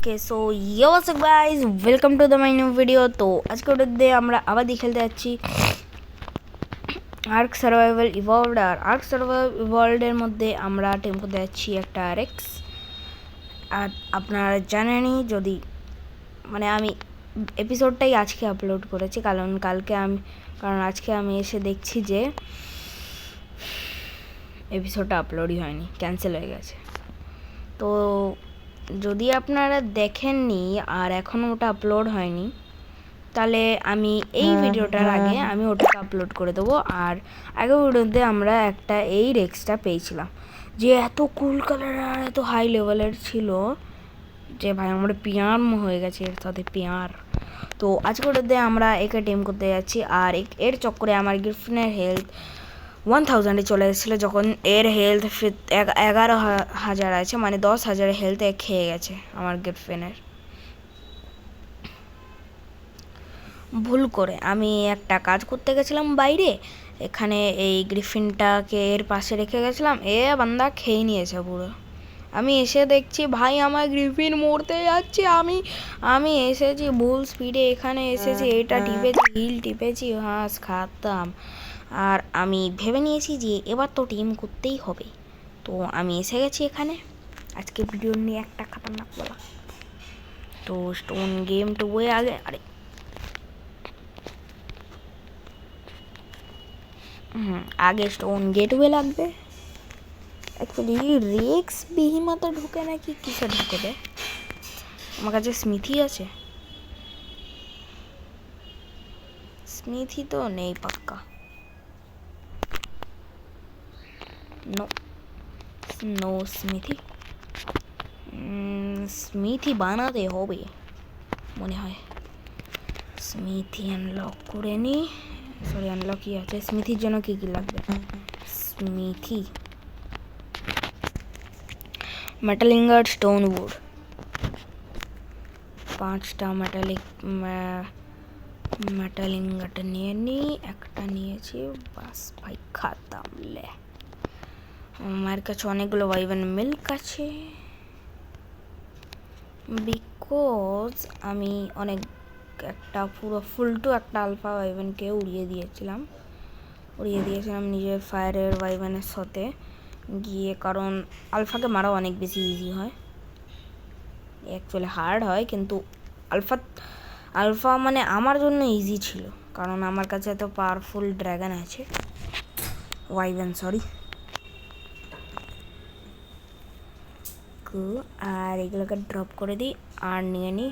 Okay so what's up guys, welcome to the my new video. তো আজকে ওটাতে আমরা আবার খেলতে যাচ্ছি আর্ক সার্ভাইভাল ইভলভড। আর আর্ক সার্ভাইভাল ইভলভডের মধ্যে আমরা টেম্পোতে যাচ্ছি একটা রেক্স। আর আপনারা জানেনই, যদি মানে আমি এপিসোডটাই আজকে আপলোড করেছি, কারণ আজকে আমি এসে দেখছি যে এপিসোডটা আপলোডই হয়নি, ক্যান্সেল হয়ে গেছে। তো যদি আপনারা দেখেননি আর এখনও ওটা আপলোড হয়নি, তাহলে আমি এই ভিডিওটার আগে আমি ওটাকে আপলোড করে দেবো। আর আগের ভিডিওতে আমরা একটা এই রেক্সটা পেয়েছিলাম, যে এত কুল কালার আর এত হাই লেভেলের ছিল যে ভাই আমার পিয়ার হয়ে গেছে এর সাথে পিয়ার। তো আজকে ওটাতে আমরা একে টিম করতে যাচ্ছি। আর এর চক্করে আমার গ্রিফিনের হেলথ 1000-এ চলে এসেছিলো, যখন এর হেলথ 11,000 আছে, মানে 10,000 হেলথ খেয়ে গেছে আমার গ্রিফিনের। ভুল করে আমি একটা কাজ করতে গেছিলাম বাইরে, এখানে এই গ্রিফিনটাকে এর পাশে রেখে গেছিলাম, বান্দা খেয়ে নিয়েছে পুরো। আমি এসে দেখছি ভাই আমার গ্রিফিন মরতে যাচ্ছে। আমি এসেছি ভুল স্পিডে, এখানে এসেছি, এটা টিপেছি, হিল টিপেছি, হাঁস খাতাম। আর আমি ভেবে নিয়েছি যে এবার তো টিম করতেই হবে। তো আমি এসে গেছি এখানে আজকে ভিডিও নিয়ে একটা খাতারনাক বলা। তো স্টোন গেম তো বয়ে আগে স্টোন গেটওয়ে লাগবে। অ্যাকচুয়ালি রেক্স বিহিমাতে ঢুকে নাকি কিসে ঢুকবে? আমার কাছে স্মিথি আছে, স্মিথি তো নেই পাক্কা। নো নো স্মিথি, স্মিথি বানাতে হবে মনে হয়। স্মিথি আনলক করে নি, সরি আনলকই আছে। স্মিথির জন্য কী কী লাগবে? স্মিথি, মেটাল ইঙ্গট, স্টোন উড, 5টা মেটাল ইঙ্গট নিয়ে নিই। একটা নিয়েছি, বাস ভাই খাতাম লে। আমার কাছে অনেকগুলো ওয়াইভেন মিল্ক আছে, বিকজ আমি একটা পুরো একটা আলফা ওয়াইভেনকে উড়িয়ে দিয়েছিলাম নিজের ফায়ারের ওয়াইভেনের সাথে গিয়ে, কারণ আলফাকে মারা অনেক বেশি ইজি হয়, অ্যাকচুয়ালি হার্ড হয়, কিন্তু আলফা মানে আমার জন্য ইজি ছিল, কারণ আমার কাছে এত পাওয়ারফুল ড্রাগন আছে, ওয়াইভেন সরি। আর এগুলোকে ড্রপ করে দিই আর নিয়ে নিই।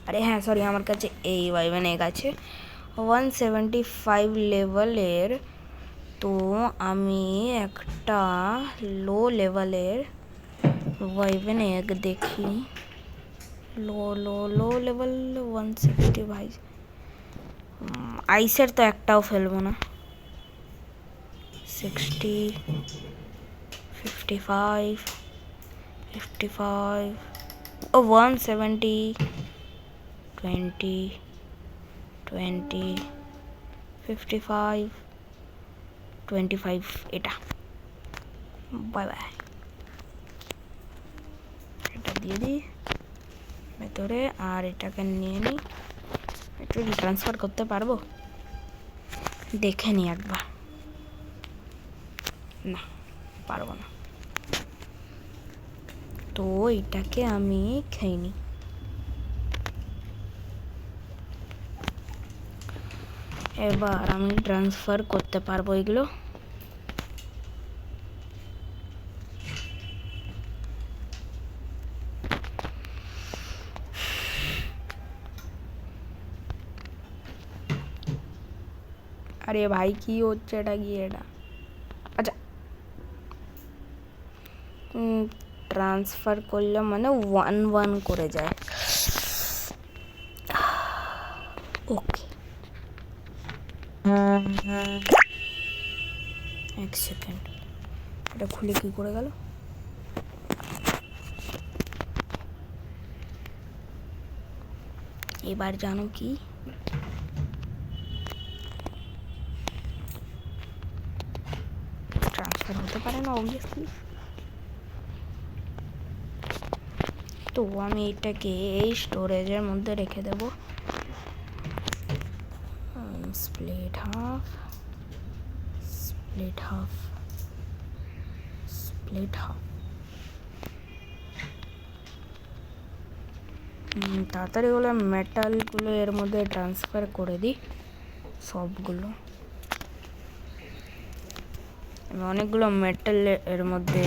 আরে হ্যাঁ সরি, আমার কাছে এই ওয়াইভেন এগ আছে 175 লেভেলের। তো আমি একটা লো লেভেলের ওয়াইভেন এগ দেখি, লো লেভেল 160। ভাই আইসের তো একটাও ফেলবো না। 60, 55, 170, 20, 55, 25, এটা বাই বাই। এটা দিয়ে দিই ভেতরে, আর এটাকে নিয়ে নিই। একটু ট্রান্সফার করতে পারবো দেখে নিই একবার। না পারবো না, তো এটাকে আমি খেয়ে নিই। এবার আমি ট্রান্সফার করতে পারবো এগুলো। আরে ভাই কি হচ্ছে এটা গিয়ে এটা, আচ্ছা ট্রান্সফার করলে মানে 1-1 করে যায়। ওকে এক সেকেন্ড, এটা খুলে কি করে গেল? এবার জানো কি, ট্রান্সফার হতে পারে না অবভিয়াসলি। তো আমি এটাকে এই স্টোরেজের মধ্যে রেখে দেব। Split half, split half, split half. তাড়াতাড়ি হলে মেটালগুলো এর মধ্যে ট্রান্সফার করে দিই সবগুলো। আমি অনেকগুলো মেটাল এর মধ্যে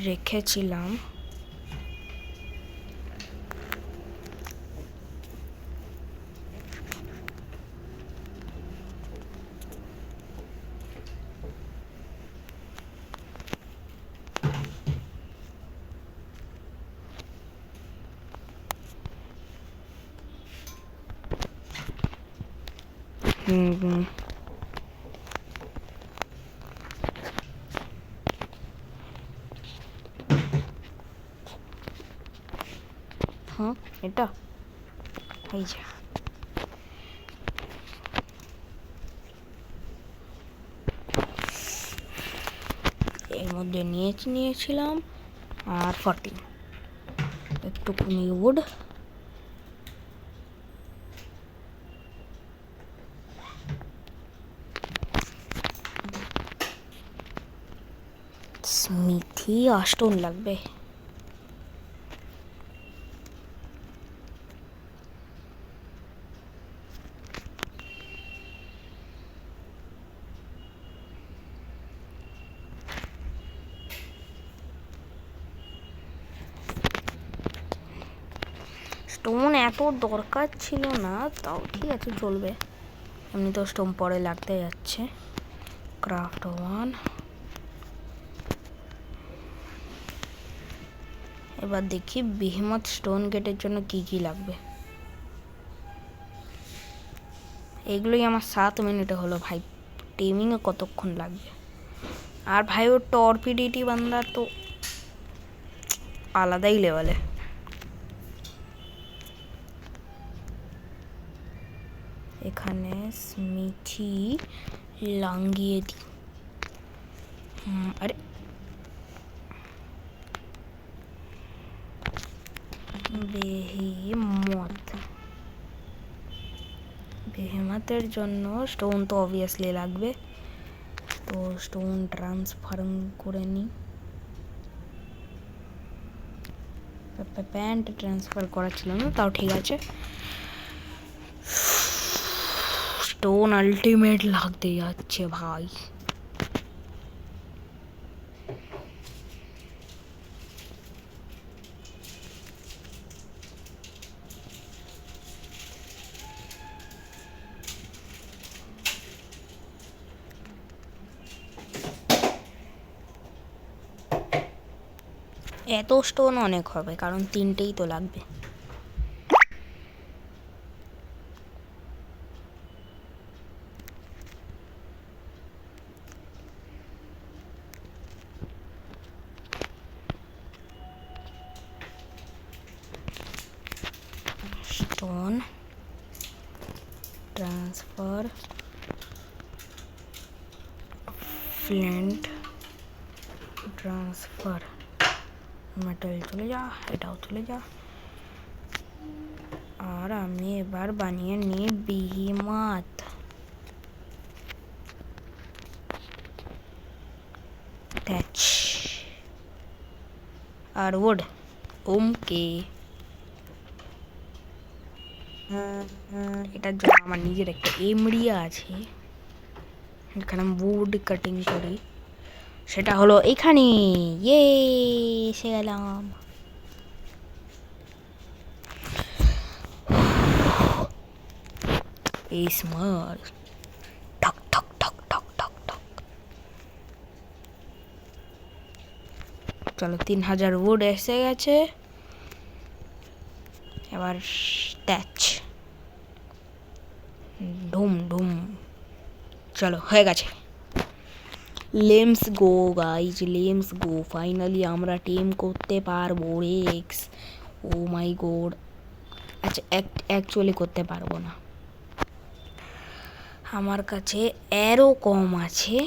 রেখেছিলাম। এটা এই যে এর মধ্যে নিয়েছিলাম আর 40 একটুখানি উড। স্মিথি স্টোন লাগবে। স্টোন এত দরকার ছিল না, তাও ঠিক আছে চলবে, এমনি তো স্টোন পরে লাগতে যাচ্ছে। ক্রাফট 1। এবার দেখি বিহেমথ স্টোন গেটের জন্য কি কি লাগবে। এগুলোই আমার 7 মিনিটে হলো ভাই, টেমিংয়ে কতক্ষণ লাগবে। আর ভাই ও টর্পিডিটি বান্দা তো আলাদাই লেভেলে। এখানে স্মিথি লাগিয়ে দিই। আরে বেহেমতের জন্য স্টোন তো অবভিয়াসলি লাগবে, তো স্টোন ট্রান্সফার করে নিই। প্যান্ট ট্রান্সফার করা ছিল না, তাও ঠিক আছে। স্টোন আলটিমেট লাগতে যাচ্ছে ভাই। এত স্টোন অনেক হবে, কারণ 3টেই তো লাগবে। Stone transfer, flint transfer, metal চলে যা, এটাও চলে যা। আর আমি এবার বানিয়ে নিই বিহিমত। Touch R would. ওমকে এটার জন্য আমার নিজের একটা এমরিয়া আছে, এখানে আমি উড কাটিং করি। সেটা হলো এখানে। ইয়ে এসে গেলাম। এই স্মার্ট ঠক ঠক ঠক ঠক ঠক ঠক। চলো 3000 উড এসে গেছে। এবার ট্যাচ, ধুম ধুম। চলো হয়ে গেছে। Let's go guys, let's go. Finally আমরা টিম করতে পারবো রেক্স। ও মাই গড। আচ্ছা অ্যাকচুয়ালি করতে পারবো না, আমার কাছে অ্যারো কম আছে,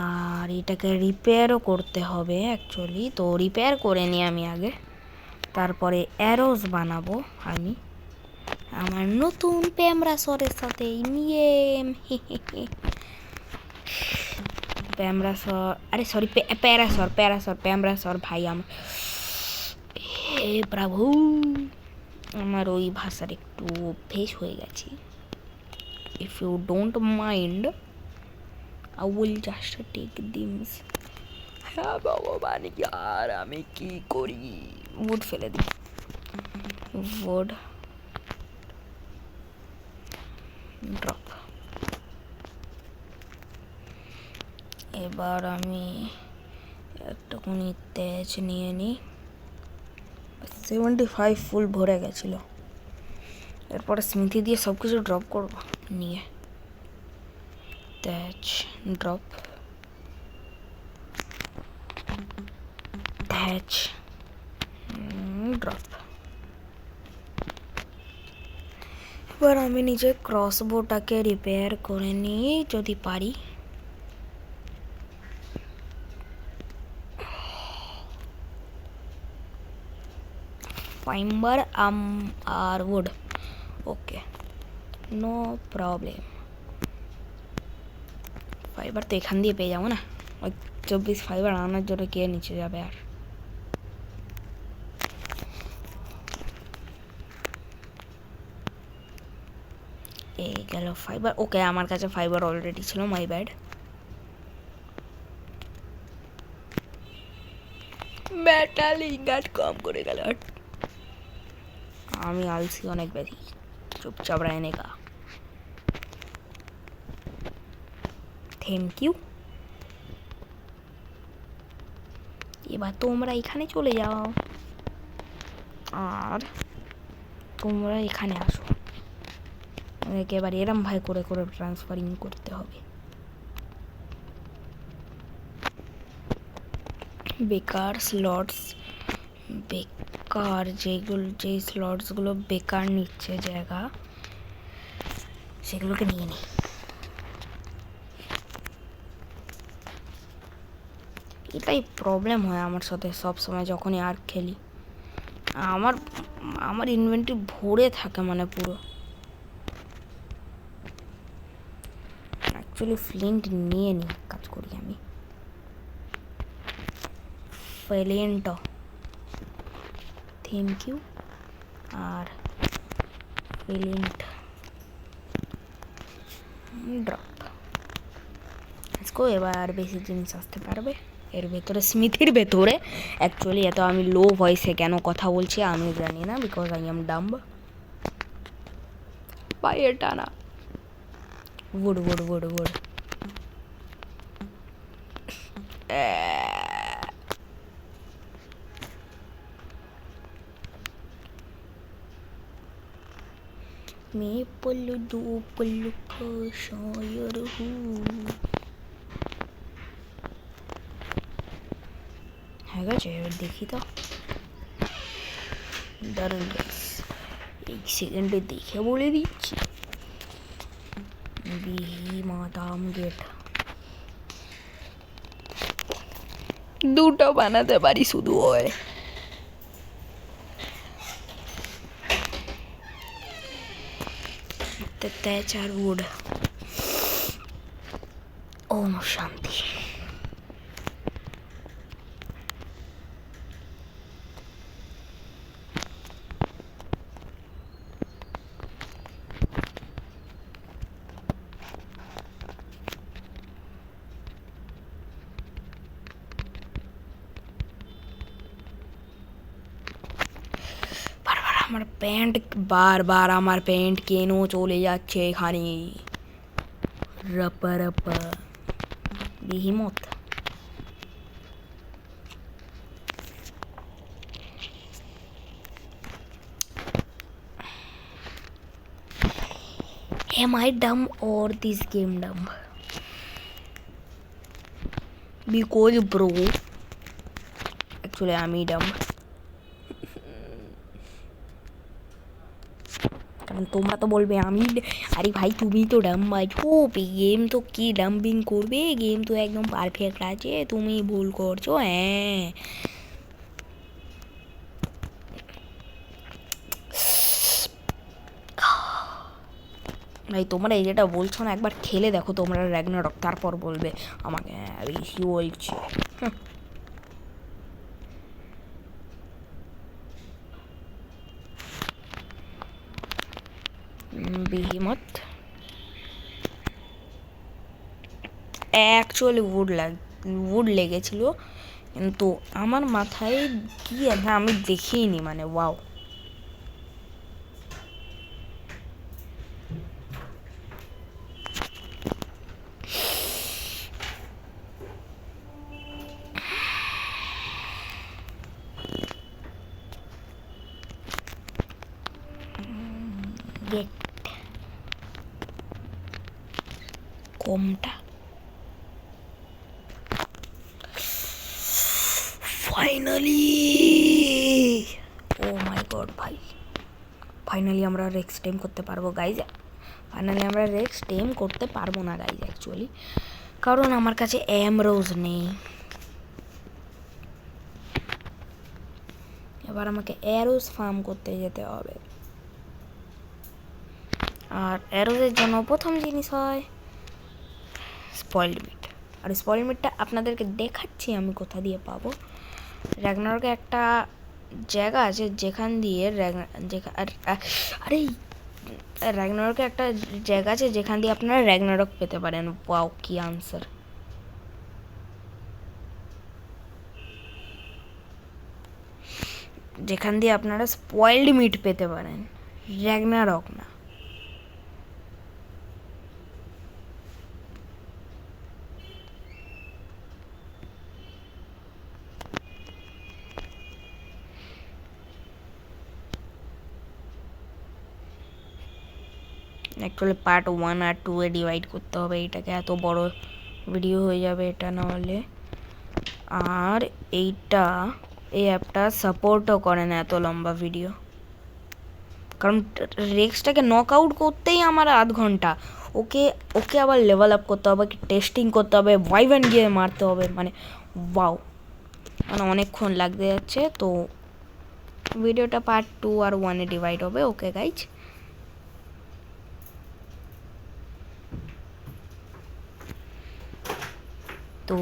আর এটাকে রিপেয়ারও করতে হবে অ্যাকচুয়ালি। তো রিপেয়ার করে নিই আমি আগে। তারপরে অ্যারোস বানাবো আমি আমার নতুন প্যামরাসরের সাথে নিয়ে। প্যামরাসর, আরে সরি প্যারাসর প্যারাসর প্যামরাসর ভাই আমার, হে প্রভু, আমার ওই ভাষার একটু অভ্যেস হয়ে গেছে। If you don't mind I will just take them. হ্যাঁ ভগবান, আর আমি কি করি? উড ফেলে দিই, উড ড্রপ। এবার আমি একটুখানি তেজ নিয়ে নিই। 75 ফুল ভরে গেছিল। এরপরে স্মিথি দিয়ে সব কিছু ড্রপ করবো। নিয়ে তেজ ড্রপ, তেজ ড্রপ। এবার আমি নিজে ক্রসবোটাকে রিপেয়ার করে নিই যদি পারি। ফাইবার আর wood, okay, no problem. Fibre তো এখান দিয়ে পেয়ে যাবো না, ওই 24 ফাইবার আনার জন্য কে নিচে যাবে আর। এই গেল ফাইবার, ওকে আমার কাছে ফাইবার অলরেডি ছিল, মাই ব্যাড। মেটাল ইনগট কম করে গেল। আমি আলসি অনেক বেশি, চুপচাপ रहने का। Thank you. এবার তোমরা এখানে চলে যাও আর তোমরা এখানে আসো। এবার এরম ভাই করে করে ট্রান্সফারিং করতে হবে। বেকার স্লটস, বেকার যেগুলো, যে স্লটসগুলো বেকার নিচ্ছে জায়গা, সেগুলোকে নিয়ে নিই। এটাই প্রবলেম হয় আমার সাথে সব সময় যখনই আর খেলি। আমার ইনভেন্টরি ভরে থাকে, মানে পুরো। অ্যাকচুয়ালি ফ্লিন্ট নিয়ে নিই, কাজ করি আমি। Flint, thank you. আর ফ্লিন্ট ড্রপ। এবার বেশি জিনিস আসতে পারবে এর ভেতরে, স্মিথির ভেতরে। অ্যাকচুয়ালি এত আমি লো ভয়েসে কেন কথা বলছি আমি জানি না, বিকজ আই এম ডাম্ব। ভাই এটা না, wood wood wood wood। मैं पल्लू दो पल्लू का शायर हूँ। हैगा चाहिए देखी तो दारुण गाइस, एक सेकेंडे देखे बोले দিচ্ছি। বিহি মাদাম গেট দুটো বানাতে পারি শুধু হয়। তেজ আর উড, ওম শান্তি। আমার প্যান্ট বারবার আমার প্যান্ট কেন চলে যাচ্ছে এখানে, Rapa Rapa বিহিমত। Am I dumb or this game dumb? Because bro, actually I'm dumb. কারণ তোমরা তো বলবে আমি, আরে ভাই তুমি তো ডাম ভাই, গেম তো কি ডাম্পিং করবে, গেম তো একদম পারফেক্ট আছে, তুমি ভুল করছো। হ্যাঁ ভাই তোমরা এই যেটা বলছো না, একবার খেলে দেখো তোমরা র্যাগনারক, তারপর বলবে আমাকে বেশি বলছে। বিহিমত অ্যাকচুয়ালি উড লেগেছিল, কিন্তু আমার মাথায় কি না আমি দেখিনি, মানে ওয়াও। গেট কমটা ফাইনালি, ও মাই গড ভাই, ফাইনালি আমরা রেক্স টেম করতে পারবো গাইজ। ফাইনালি আমরা রেক্স টেম করতে পারবো না গাইজ অ্যাকচুয়ালি, কারণ আমার কাছে এমরোজ নেই। এবার আমাকে অ্যারোজ ফার্ম করতে যেতে হবে, আর অ্যারোজের জন্য প্রথম জিনিস হয় স্পয়েলড মিট। আর স্পয়েলড মিটটা আপনাদেরকে দেখাচ্ছি আমি কোথা দিয়ে পাবো। র্যাগনারকে একটা জায়গা আছে যেখান দিয়ে আরে র্যাগনারকে একটা জায়গা আছে যেখান দিয়ে আপনারা র্যাগনারক পেতে পারেন। ওয়াও কি আনসার! যেখান দিয়ে আপনারা স্পয়েলড মিট পেতে পারেন, র্যাগনারক না। অ্যাকচুয়ালি পার্ট 1 আর 2 এ ডিভাইড করতে হবে এটাকে, এত বড় ভিডিও হয়ে যাবে এটা না হলে। আর এই অ্যাপটা সাপোর্টও করে না এত লম্বা ভিডিও, কারণ রেক্সটাকে নক আউট করতেই আমার আধ ঘন্টা। ওকে আবার লেভেল আপ করতে হবে, টেস্টিং করতে হবে, ওয়াইভেন গিয়ে মারতে হবে, মানে ওয়াও, মানে অনেকক্ষণ লাগতে যাচ্ছে। তো ভিডিওটা পার্ট 2 আর 1 এ ডিভাইড হবে। ওকে গাইজ, তো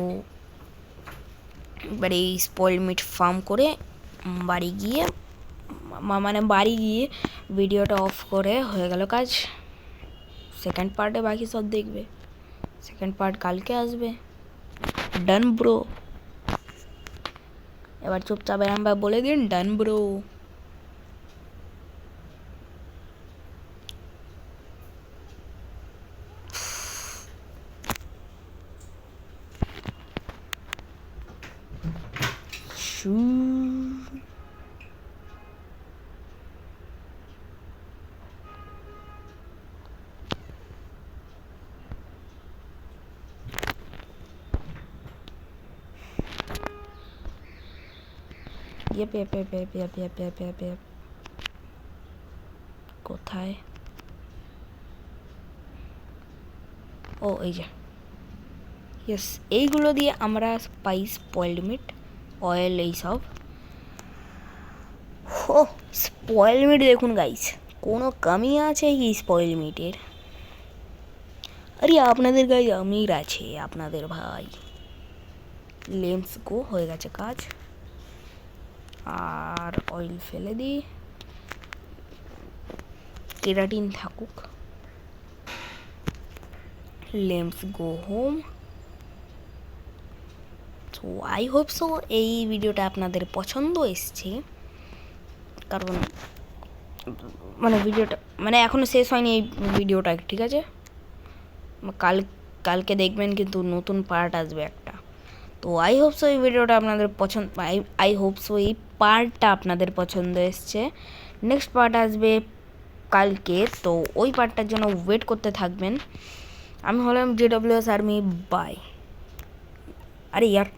এবার এই স্পয়েলড মিট ফার্ম করে বাড়ি গিয়ে ভিডিওটা অফ করে হয়ে গেল কাজ। সেকেন্ড পার্টে বাকি সব দেখবে, সেকেন্ড পার্ট কালকে আসবে। ডান ব্রো, এবার চুপচাপ এরম বলে দিন ডান ব্রো। কোথায়? ও এই যে, ইয়েস, এইগুলো দিয়ে আমরা পাই স্পয়েলড মিট, অয়েল, এইসব। ও স্পয়েলড মিট দেখুন গাইস, কোনো কমি আছে কি স্পয়েলড মিটের? আরে আপনাদের গাইস আমির আছে, আপনাদের ভাই। লেন্স গো হয়ে গেছে কাজ, আর অয়েল ফেলে দিই, কেরাটিন থাকুক। Let's go home. So I hope so এই ভিডিওটা আপনাদের পছন্দ এসছে, কারণ মানে ভিডিওটা মানে এখনও শেষ হয়নি এই ভিডিওটা, ঠিক আছে? কালকে দেখবেন কিন্তু নতুন পার্ট আসবে একটা। তো আই হোপ সো এই ভিডিওটা আপনাদের পছন্দ, আই হোপ সো এই পার্টটা আপনাদের পছন্দ এসছে। নেক্সট পার্ট আসবে কালকে, তো ওই পার্টটার জন্য ওয়েট করতে থাকবেন। আমি হলাম JWS আর্মি, বাই। আরে ইয়ার